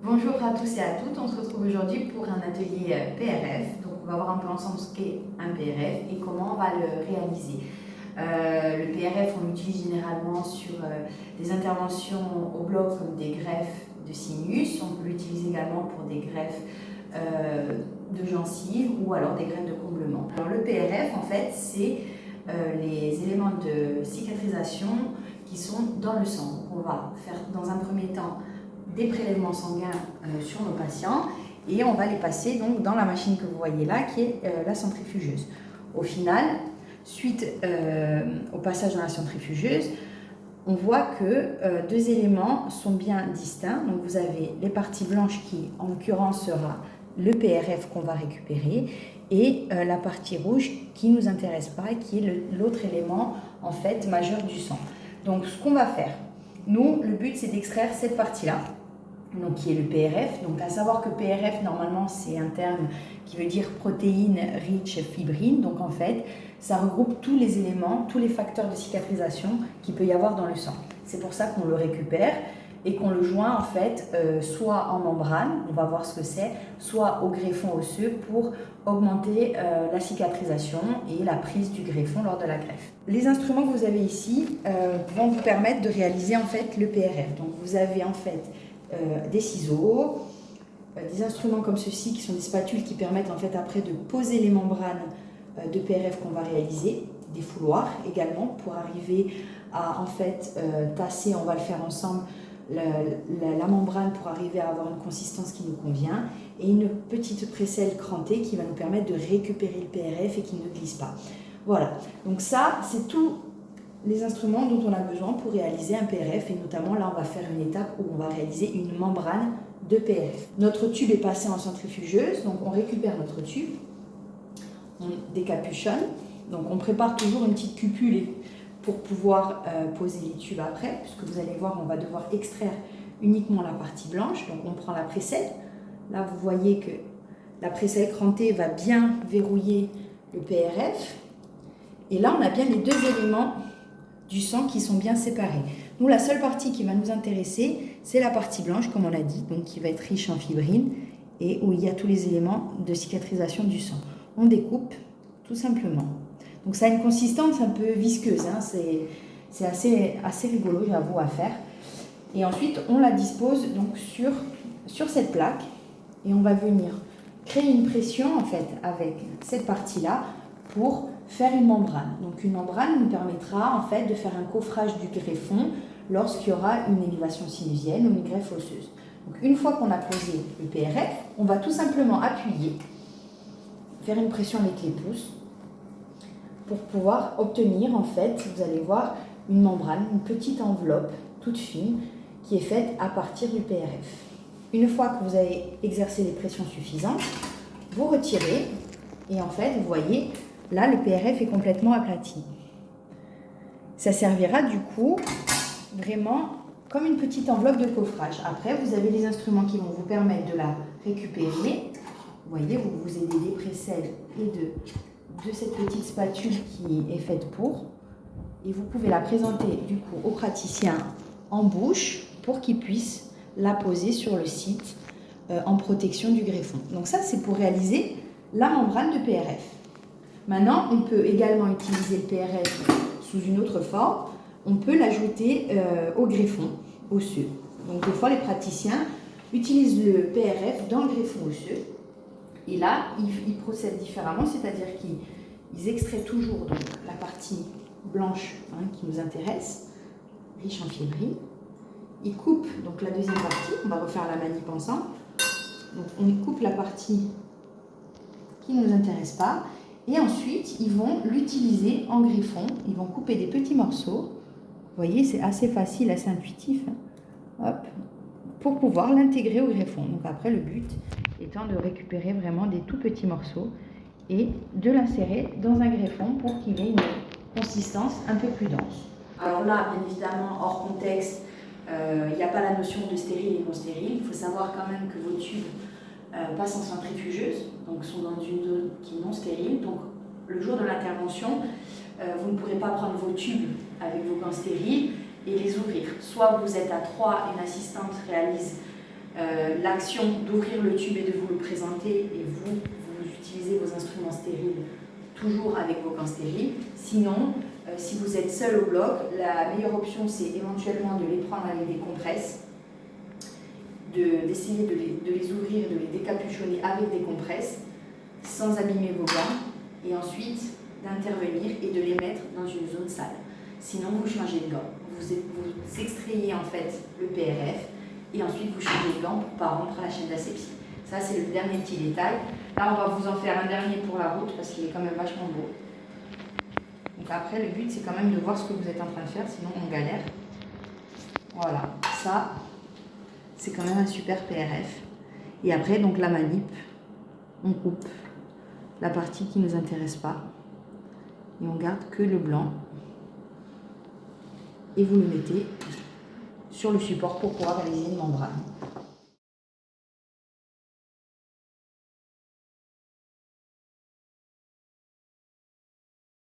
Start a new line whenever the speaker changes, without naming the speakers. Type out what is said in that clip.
Bonjour à tous et à toutes, on se retrouve aujourd'hui pour un atelier PRF. Donc on va voir un peu ensemble ce qu'est un PRF et comment on va le réaliser. Le PRF, on l'utilise généralement sur des interventions au bloc comme des greffes de sinus. On peut l'utiliser également pour des greffes de gencives ou alors des greffes de comblement. Alors le PRF, en fait, c'est les éléments de cicatrisation qui sont dans le sang. Donc on va faire dans un premier temps des prélèvements sanguins sur nos patients et on va les passer donc dans la machine que vous voyez là qui est la centrifugeuse. Au final, suite au passage dans la centrifugeuse, on voit que deux éléments sont bien distincts. Donc vous avez les parties blanches qui en l'occurrence sera le PRF qu'on va récupérer et la partie rouge qui ne nous intéresse pas, qui est l'autre élément en fait majeur du sang. Donc ce qu'on va faire, nous, le but c'est d'extraire cette partie-là, donc qui est le PRF. Donc à savoir que PRF normalement c'est un terme qui veut dire protéine rich fibrine. Donc en fait ça regroupe tous les éléments, tous les facteurs de cicatrisation qu'il peut y avoir dans le sang. C'est pour ça qu'on le récupère et qu'on le joint en fait soit en membrane, on va voir ce que c'est, soit au greffon osseux pour augmenter la cicatrisation et la prise du greffon lors de la greffe. Les instruments que vous avez ici vont vous permettre de réaliser en fait le PRF. Donc vous avez en fait des ciseaux, des instruments comme ceux-ci qui sont des spatules qui permettent en fait après de poser les membranes de PRF qu'on va réaliser, des fouloirs également pour arriver à en fait tasser, on va le faire ensemble, la membrane pour arriver à avoir une consistance qui nous convient et une petite précelle crantée qui va nous permettre de récupérer le PRF et qui ne glisse pas. Voilà, donc ça c'est tous les instruments dont on a besoin pour réaliser un PRF et notamment là on va faire une étape où on va réaliser une membrane de PRF. Notre tube est passé en centrifugeuse, donc on récupère notre tube, on décapuchonne, donc on prépare toujours une petite cupule pour pouvoir poser les tubes après, puisque vous allez voir on va devoir extraire uniquement la partie blanche, donc on prend la précelle, là vous voyez que la précelle crantée va bien verrouiller le PRF, et là on a bien les deux éléments du sang qui sont bien séparés. Nous, la seule partie qui va nous intéresser, c'est la partie blanche, comme on l'a dit, donc qui va être riche en fibrine et où il y a tous les éléments de cicatrisation du sang. On découpe, tout simplement. Donc ça a une consistance un peu visqueuse, hein, c'est assez rigolo, j'avoue, à faire. Et ensuite, on la dispose donc sur cette plaque et on va venir créer une pression, en fait, avec cette partie-là pour faire une membrane. Donc une membrane nous permettra en fait de faire un coffrage du greffon lorsqu'il y aura une élévation sinusienne ou une greffe osseuse. Donc une fois qu'on a posé le PRF, on va tout simplement appuyer, faire une pression avec les pouces pour pouvoir obtenir en fait, vous allez voir, une membrane, une petite enveloppe toute fine qui est faite à partir du PRF. Une fois que vous avez exercé les pressions suffisantes, vous retirez et en fait, vous voyez, là, le PRF est complètement aplati. Ça servira du coup vraiment comme une petite enveloppe de coffrage. Après, vous avez les instruments qui vont vous permettre de la récupérer. Vous voyez, vous vous aidez des précelles et de cette petite spatule qui est faite pour. Et vous pouvez la présenter du coup au praticien en bouche pour qu'il puisse la poser sur le site en protection du greffon. Donc ça, c'est pour réaliser la membrane de PRF. Maintenant, on peut également utiliser le PRF sous une autre forme. On peut l'ajouter au greffon osseux. Donc des fois, les praticiens utilisent le PRF dans le greffon osseux. Et là, ils procèdent différemment, c'est-à-dire qu'ils extraient toujours donc, la partie blanche qui nous intéresse, riche en fibrine. Ils coupent donc la deuxième partie. On va refaire la manip ensemble. Donc on coupe la partie qui ne nous intéresse pas. Et ensuite, ils vont l'utiliser en greffon. Ils vont couper des petits morceaux. Vous voyez, c'est assez facile, assez intuitif. Hop, pour pouvoir l'intégrer au greffon. Donc après, le but étant de récupérer vraiment des tout petits morceaux et de l'insérer dans un greffon pour qu'il ait une consistance un peu plus dense. Alors là, bien évidemment, hors contexte, il n'y a pas la notion de stérile et non stérile. Il faut savoir quand même que vos tubes passent en centrifugeuse, donc sont dans une zone qui est non stérile. Donc le jour de l'intervention, vous ne pourrez pas prendre vos tubes avec vos gants stériles et les ouvrir. Soit vous êtes à 3 et une assistante réalise l'action d'ouvrir le tube et de vous le présenter, et vous utilisez vos instruments stériles toujours avec vos gants stériles. Sinon, si vous êtes seul au bloc, la meilleure option c'est éventuellement de les prendre avec des compresses, d'essayer de les ouvrir, de les décapuchonner avec des compresses sans abîmer vos gants, et ensuite d'intervenir et de les mettre dans une zone sale. Sinon, vous changez de gants. Vous extrayez en fait le PRF et ensuite vous changez de gants pour ne pas rompre la chaîne d'asepsie. Ça, c'est le dernier petit détail. Là, on va vous en faire un dernier pour la route parce qu'il est quand même vachement beau. Donc après, le but, c'est quand même de voir ce que vous êtes en train de faire, sinon on galère. Voilà, ça, c'est quand même un super PRF. Et après, donc la manip, on coupe la partie qui ne nous intéresse pas et on garde que le blanc. Et vous le mettez sur le support pour pouvoir réaliser une membrane.